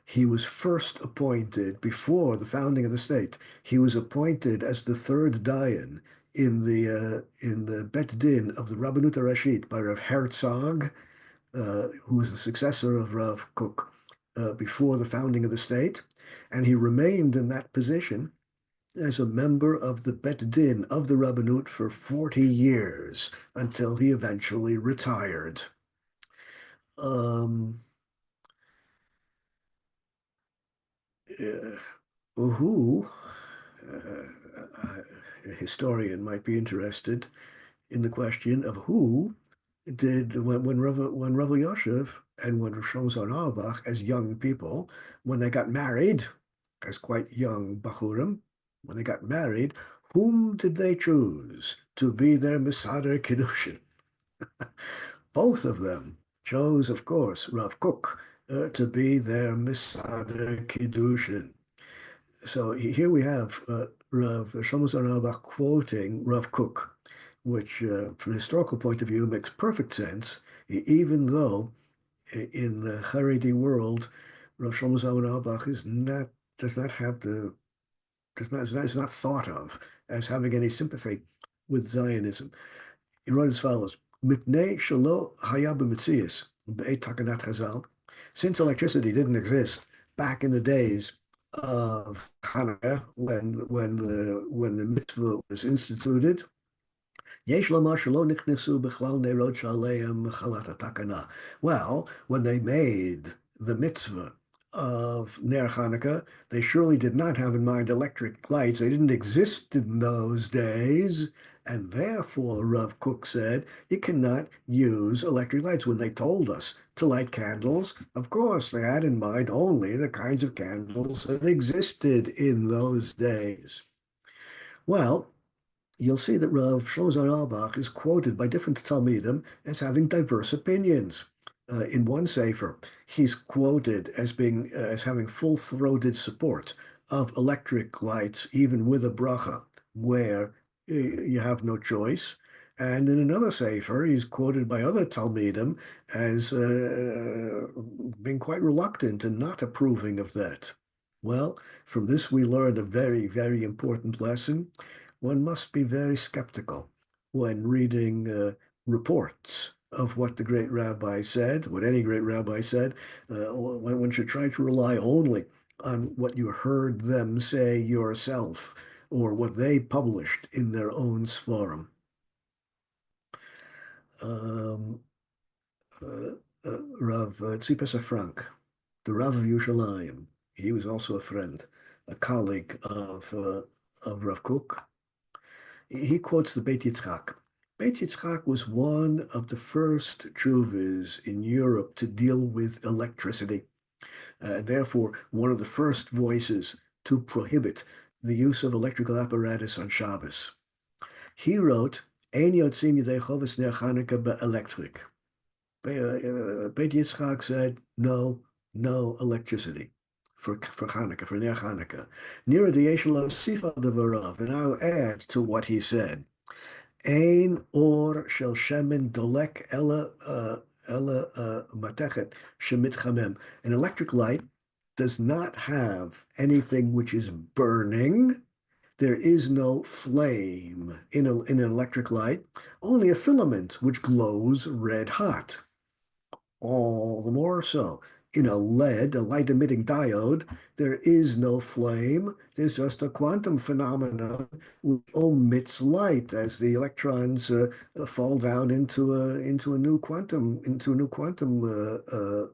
He was first appointed, before the founding of the state, he was appointed as the third dayan in the Bet Din of the Rabbanut Rashit by Rav Herzog, who was the successor of Rav Kook, before the founding of the state. And he remained in that position as a member of the Bet Din of the Rabbanut for 40 years until he eventually retired. Who, a historian might be interested in the question of who did, when Rav Elyashiv and when Shlomo Zalman Auerbach, as young people, when they got married, as quite young Bachurim, when they got married, whom did they choose to be their Mesader Kiddushin? Both of them chose, of course, Rav Kook to be their Mesader Kiddushin. So here we have Rav Shlomo Zalman Auerbach quoting Rav Kook, which from a historical point of view makes perfect sense, even though in the Haredi world, Rav Shlomo Zalman Auerbach is not thought of as having any sympathy with Zionism. He wrote as follows: "Mipnei shelo haya b'metzias be'et takanat Chazal." Since electricity didn't exist back in the days of Hanukkah, when the mitzvah was instituted, well, when they made the mitzvah of Ner Hanukkah, they surely did not have in mind electric lights. They didn't exist in those days. And therefore, Rav Kook said, you cannot use electric lights. When they told us to light candles, of course, they had in mind only the kinds of candles that existed in those days. Well, you'll see that Rav Shlomo Zalman Auerbach is quoted by different Talmidim as having diverse opinions. In one sefer, he's quoted as having full-throated support of electric lights, even with a bracha, where you have no choice. And in another sefer, he's quoted by other Talmidim as being quite reluctant and not approving of that. Well, from this we learn a very, very important lesson. One must be very skeptical when reading reports of what the great rabbi said, what any great rabbi said. One should try to rely only on what you heard them say yourself or what they published in their own sforum. Rav Tzipes Frank, the Rav of Yerushalayim, he was also a friend, a colleague of Rav Kook. He quotes the Beit Yitzchak. Beit Yitzchak was one of the first tshuvas in Europe to deal with electricity, and therefore one of the first voices to prohibit the use of electrical apparatus on Shabbos. He wrote, Ein yotzim yidei chovos ner Chanukah be'electric. Beit Yitzchak said, no electricity for Chanukah, for Ner Chanukah. Nira deyesh lo sifa devarav, and I'll add to what he said. Ein or shel shemen dolek ela matechet shemitchamem. An electric light does not have anything which is burning. There is no flame in an electric light, only a filament which glows red hot. All the more so. In a lead, a light-emitting diode, there is no flame. There's just a quantum phenomenon which omits light as the electrons fall down into a new quantum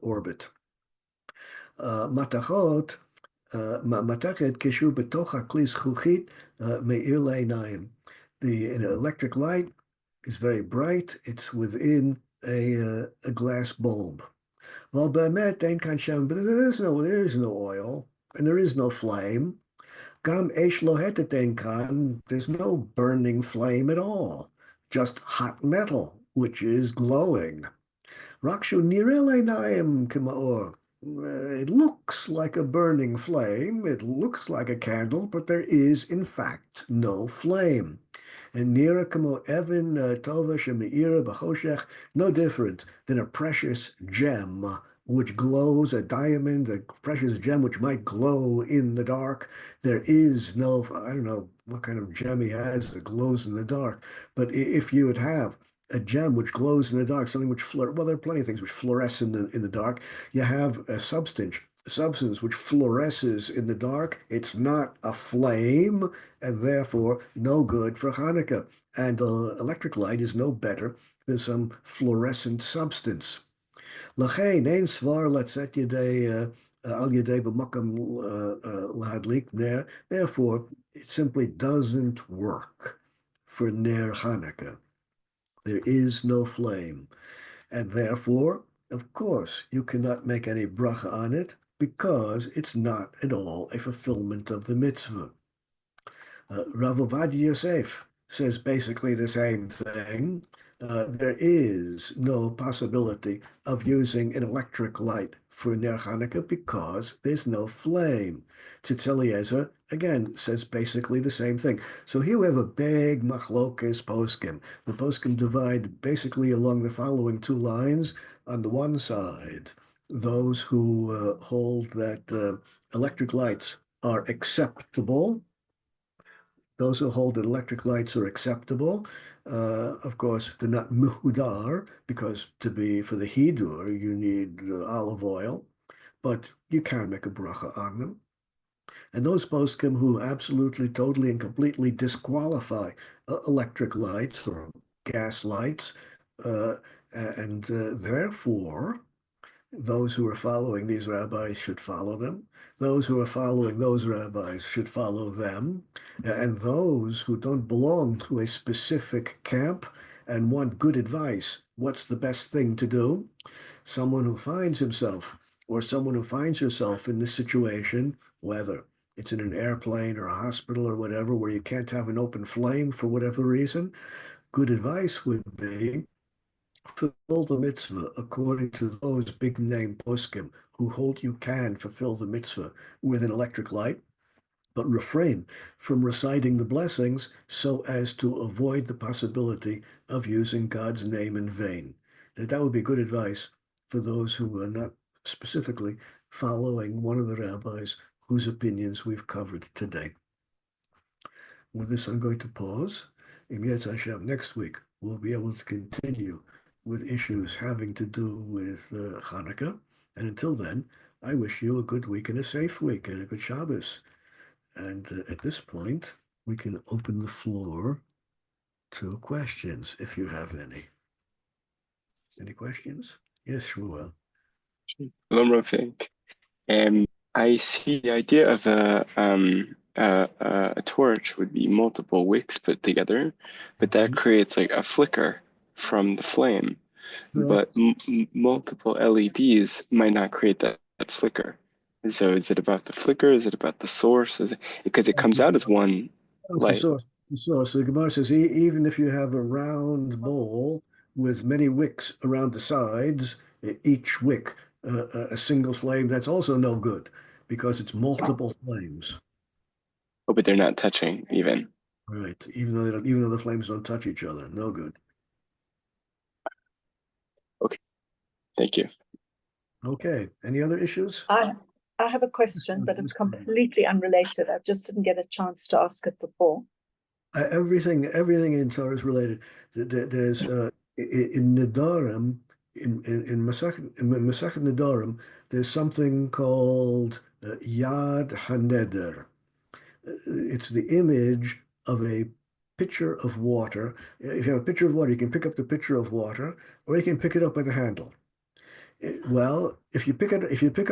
orbit. Matachet kishu betoch hakli zchuchit me'ir le'einayim. An electric light is very bright. It's within a glass bulb. Well, but there is no oil and there is no flame. Gam esh lo hetetein kan, there's no burning flame at all, just hot metal which is glowing. Rakshu nireh leinayim k'ma'or. It looks like a burning flame, it looks like a candle, but there is in fact no flame. And nira kamo evin tova shemeira b'choshech, no different than a precious gem which glows, a diamond, a precious gem which might glow in the dark. There is no, I don't know what kind of gem he has that glows in the dark, but if you would have a gem which glows in the dark, something which well, there are plenty of things which fluoresce in the dark. You have a substance which fluoresces in the dark. It's not a flame, and therefore no good for Hanukkah. And electric light is no better than some fluorescent substance. Lachein ein svar letzet yedei al yedei b'makam lahadlik ner. Therefore, it simply doesn't work for ner Hanukkah. There is no flame, and therefore, of course, you cannot make any bracha on it because it's not at all a fulfillment of the mitzvah. Rav Ovadia Yosef says basically the same thing. There is no possibility of using an electric light for Ner Hanukkah because there's no flame. Tzitz Eliezer, again, says basically the same thing. So here we have a big machlokes poskim. The poskim divide basically along the following two lines. On the one side, those who hold that electric lights are acceptable. Those who hold that electric lights are acceptable. Of course, they're not muhudar, because for the hidur, you need olive oil, but you can make a bracha on them. And those poskim who absolutely, totally, and completely disqualify electric lights or gas lights, and therefore, those who are following these rabbis should follow them. Those who are following those rabbis should follow them. And those who don't belong to a specific camp and want good advice, what's the best thing to do? Someone who finds himself or someone who finds herself in this situation, whether it's in an airplane or a hospital or whatever, where you can't have an open flame for whatever reason, good advice would be fulfill the mitzvah according to those big name poskim who hold you can fulfill the mitzvah with an electric light, but refrain from reciting the blessings so as to avoid the possibility of using God's name in vain. That would be good advice for those who are not specifically following one of the rabbis whose opinions we've covered today. With this, I'm going to pause. In Yetz Hashem, next week, we'll be able to continue with issues having to do with Hanukkah. And until then, I wish you a good week and a safe week and a good Shabbos. And at this point, we can open the floor to questions, if you have any. Any questions? Yes, Shmuel. Hello, Rav Fink. I see the idea of a torch would be multiple wicks put together, but that creates like a flicker from the flame. But multiple LEDs might not create that flicker. So is it about the flicker? Is it about the source? Because it comes out as one light. So the Gemara says, even if you have a round bowl with many wicks around the sides, each wick a single flame, that's also no good because it's multiple flames. Oh, but they're not touching even. Right. Even though the flames don't touch each other, no good. Okay, thank you. Okay. Any other issues? I have a question, but it's completely unrelated. I just didn't get a chance to ask it before. Everything in Torah is related. There's in Nedarim, in Masechet Nedarim, there's something called Yad HaNeder. It's the image of a pitcher of water. If you have a pitcher of water, you can pick up the pitcher of water, or you can pick it up by the handle. Well, if you pick up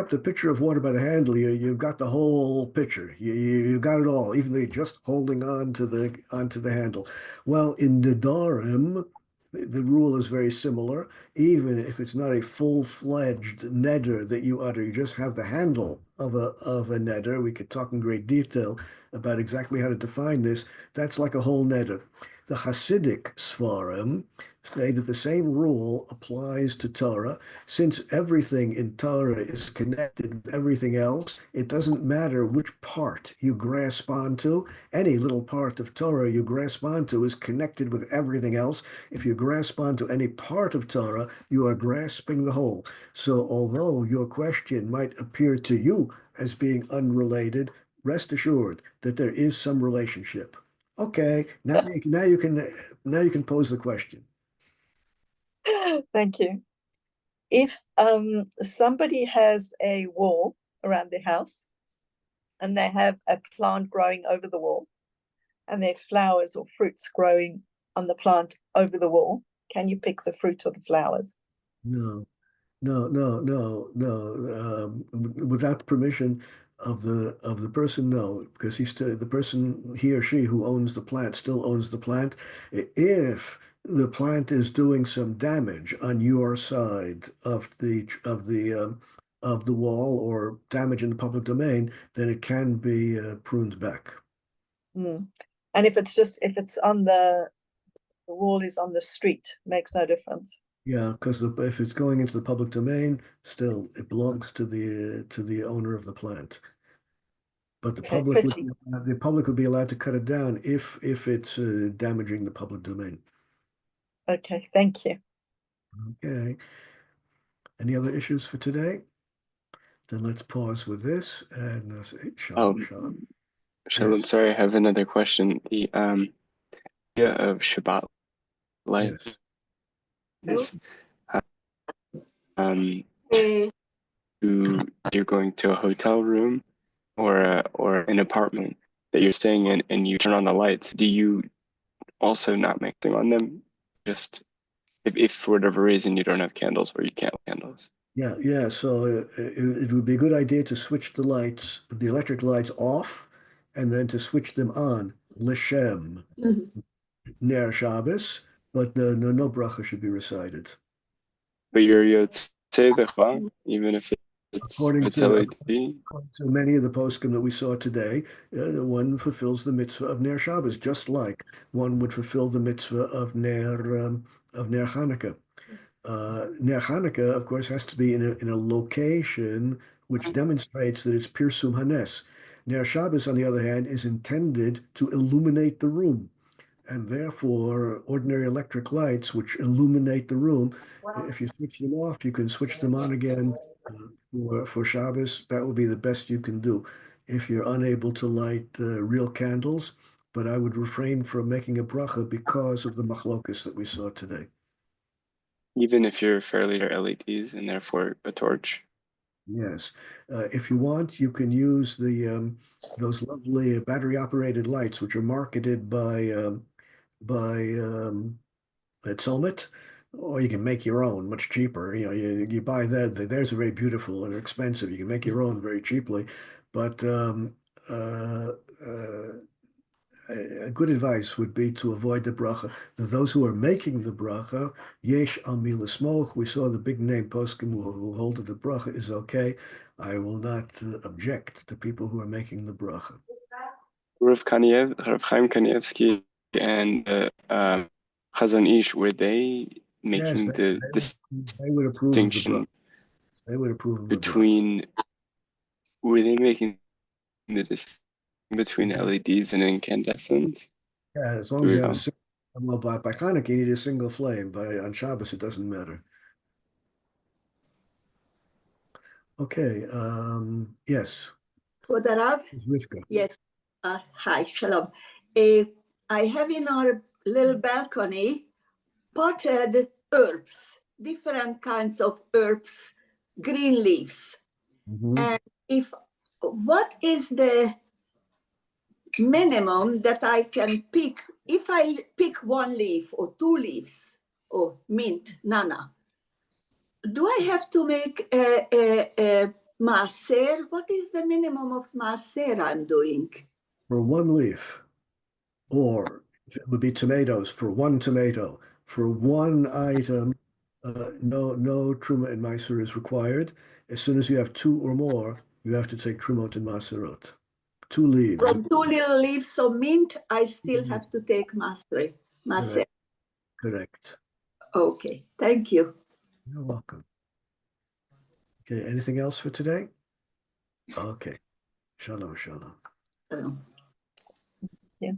the pitcher of water by the handle, you've got the whole pitcher. You've got it all, even though you're just holding on to the handle. Well, in Nedarim, the rule is very similar. Even if it's not a full-fledged neder that you utter, you just have the handle of a neder. We could talk in great detail about exactly how to define this. That's like a whole neder. The Hasidic Svarim say that the same rule applies to Torah. Since everything in Torah is connected with everything else, it doesn't matter which part you grasp onto. Any little part of Torah you grasp onto is connected with everything else. If you grasp onto any part of Torah, you are grasping the whole. So although your question might appear to you as being unrelated, rest assured that there is some relationship. Okay, now you can pose the question. Thank you. If somebody has a wall around their house and they have a plant growing over the wall and there are flowers or fruits growing on the plant over the wall, can you pick the fruit or the flowers? No. Without permission of the person, no, because the person, he or she who owns the plant still owns the plant. If the plant is doing some damage on your side of the wall or damage in the public domain, then it can be pruned back. And if it's on the wall is on the street, makes no difference. Yeah, because if it's going into the public domain, still it belongs to the owner of the plant. But the public would be allowed to cut it down if it's damaging the public domain. Okay, thank you. Okay. Any other issues for today? Then let's pause with this and say shalom, shalom. Shalom, Yes. sorry, I have another question. The idea of Shabbat light Yes. is you're going to a hotel room or an apartment that you're staying in and you turn on the lights. Do you also not make them on them? Just if for whatever reason you don't have candles or you can't have candles. Yeah. So it would be a good idea to switch the electric lights off, and then to switch them on. L'shem. Ner Shabbos, but no bracha should be recited. But you're Yotzei Bechva, even if it's According LED. to many of the poskim that we saw today, one fulfills the mitzvah of Ner Shabbos, just like one would fulfill the mitzvah of Ner Chanukah. Ner Chanukah, of course, has to be in a location which demonstrates that it's Pirsum Hanes. Ner Shabbos, on the other hand, is intended to illuminate the room. And therefore, ordinary electric lights, which illuminate the room, if you switch them off, you can switch them on again for Shabbos. That would be the best you can do. If you're unable to light real candles, but I would refrain from making a bracha because of the machlokas that we saw today. Even if you're fairly near LEDs and therefore a torch. Yes. If you want, you can use those lovely battery-operated lights, which are marketed by Tzelmet, or you can make your own much cheaper. You buy that. Theirs are very beautiful and expensive. You can make your own very cheaply, but a good advice would be to avoid the bracha. Those who are making the bracha, yesh al mi l'smoch. We saw the big name poskim who hold that the bracha is okay. I will not object to people who are making the bracha. Rav Chaim Kanievsky and Chazon Ish, were they making Yes, the they would approve of the distinction brother. They would approve of the brother. between, were they making the distinction between Okay. LEDs and incandescents? Yeah, as long as you have a single, well, by Hanukkah, you need a single flame. On Shabbos, it doesn't matter. Okay. Yes. Kod Rav? Rivka. Yes. Hi, shalom. I have in our little balcony potted herbs, different kinds of herbs, green leaves. Mhm. And what is the minimum that I can pick? If I pick one leaf or two leaves or mint, nana, do I have to make a maaser? What is the minimum of maaser I'm doing? For one leaf, or it would be tomatoes for one tomato. For one item, no truma and maaser is required. As soon as you have two or more, you have to take trumot and maaserot. 2 leaves. From 2 little leaves of mint, I still have to take maaser. Correct. Okay, thank you. You're welcome. Okay, anything else for today? Okay. Shalom, shalom. Um, Yeah.